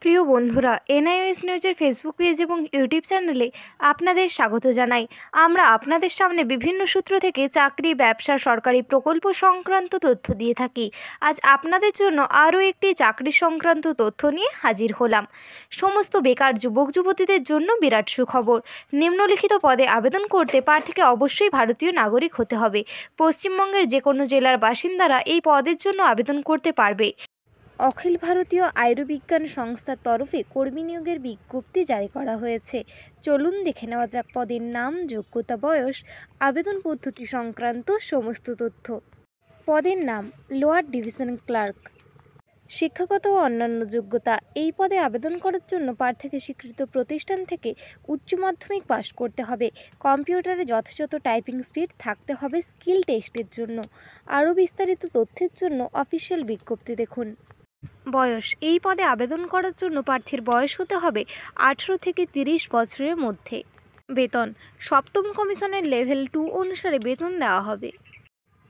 প্রিয় বন্ধুরা, এনআইওএস নিউজের ফেসবুক পেজ এবং ইউটিউব চ্যানেলে আপনাদের স্বাগত জানাই। আমরা আপনাদের সামনে বিভিন্ন সূত্র থেকে চাকরি, ব্যবসা, সরকারি প্রকল্প সংক্রান্ত তথ্য দিয়ে থাকি। আজ আপনাদের জন্য আরও একটি চাকরি সংক্রান্ত তথ্য নিয়ে হাজির হলাম। সমস্ত বেকার যুবক যুবতীদের জন্য বিরাট সুখবর। নিম্নলিখিত পদে আবেদন করতে প্রার্থীকে অবশ্যই ভারতীয় নাগরিক হতে হবে। পশ্চিমবঙ্গের যে কোনো জেলার বাসিন্দারা এই পদের জন্য আবেদন করতে পারবে। অখিল ভারতীয় আয়ুর্বিজ্ঞান সংস্থার তরফে কর্মী নিয়োগের বিজ্ঞপ্তি জারি করা হয়েছে। চলুন দেখে নেওয়া যাক পদের নাম, যোগ্যতা, বয়স, আবেদন পদ্ধতি সংক্রান্ত সমস্ত তথ্য। পদের নাম লোয়ার ডিভিশন ক্লার্ক। শিক্ষাগত ও অন্যান্য যোগ্যতা। এই পদে আবেদন করার জন্য প্রার্থীকে স্বীকৃত প্রতিষ্ঠান থেকে উচ্চ মাধ্যমিক পাশ করতে হবে। কম্পিউটারে যথাযথ টাইপিং স্পিড থাকতে হবে স্কিল টেস্টের জন্য। আরও বিস্তারিত তথ্যের জন্য অফিসিয়াল বিজ্ঞপ্তি দেখুন। বয়স। এই পদে আবেদন করার জন্য প্রার্থীর বয়স হতে হবে 18 থেকে 30 বছরের মধ্যে। বেতন। সপ্তম কমিশনের লেভেল 2 অনুসারে বেতন দেওয়া হবে।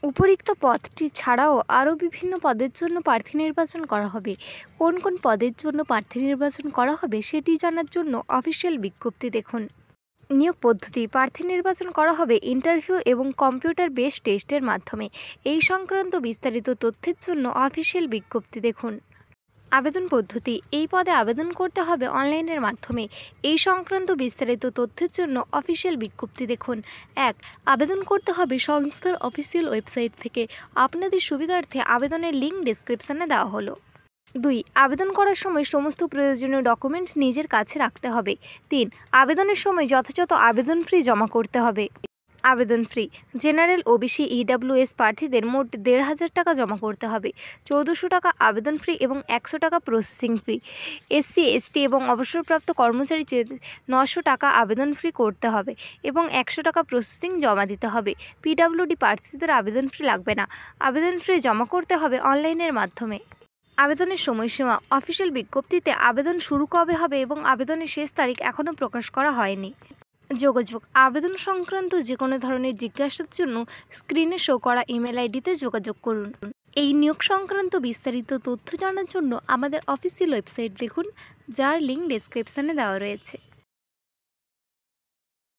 উপরিক্ত পদটি ছাড়াও আরও বিভিন্ন পদের জন্য প্রার্থী নির্বাচন করা হবে। কোন কোন পদের জন্য প্রার্থী নির্বাচন করা হবে সেটি জানার জন্য অফিসিয়াল বিজ্ঞপ্তি দেখুন। নিয়োগ পদ্ধতি। প্রার্থী নির্বাচন করা হবে ইন্টারভিউ এবং কম্পিউটার বেসড টেস্টের মাধ্যমে। এই সংক্রান্ত বিস্তারিত তথ্যের জন্য অফিসিয়াল বিজ্ঞপ্তি দেখুন। আবেদন পদ্ধতি। এই পদে আবেদন করতে হবে অনলাইনের মাধ্যমে। এই সংক্রান্ত বিস্তারিত তথ্যের জন্য অফিসিয়াল বিজ্ঞপ্তি দেখুন। 1. আবেদন করতে হবে সংস্থার অফিসিয়াল ওয়েবসাইট থেকে। আপনাদের সুবিধার্থে আবেদনের লিঙ্ক ডেসক্রিপশানে দেওয়া হলো। 2. আবেদন করার সময় সমস্ত প্রয়োজনীয় ডকুমেন্ট নিজের কাছে রাখতে হবে। 3. আবেদনের সময় যথাযথ আবেদন ফি জমা করতে হবে। আবেদন ফি। জেনারেল, ওবিসি, ইডব্লিউএস প্রার্থীদের মোট 1,500 টাকা জমা করতে হবে। 1400 টাকা আবেদন ফি এবং 100 টাকা প্রসেসিং ফি। এসসি, এসটি এবং অবসরপ্রাপ্ত কর্মচারীদের 900 টাকা আবেদন ফি করতে হবে এবং 100 টাকা প্রসেসিং জমা দিতে হবে। পিডব্লিউডি প্রার্থীদের আবেদন ফি লাগবে না। আবেদন ফি জমা করতে হবে অনলাইনের মাধ্যমে। আবেদনের সময়সীমা। অফিসিয়াল বিজ্ঞপ্তিতে আবেদন শুরু কবে হবে এবং আবেদনের শেষ তারিখ এখনও প্রকাশ করা হয়নি। যোগাযোগ। আবেদন সংক্রান্ত যে কোনো ধরনের জিজ্ঞাসার জন্য স্ক্রিনে শো করা ইমেল আইডিতে যোগাযোগ করুন। এই নিয়োগ সংক্রান্ত বিস্তারিত তথ্য জানার জন্য আমাদের অফিসিয়াল ওয়েবসাইট দেখুন, যার লিঙ্ক ডেসক্রিপশানে দেওয়া রয়েছে।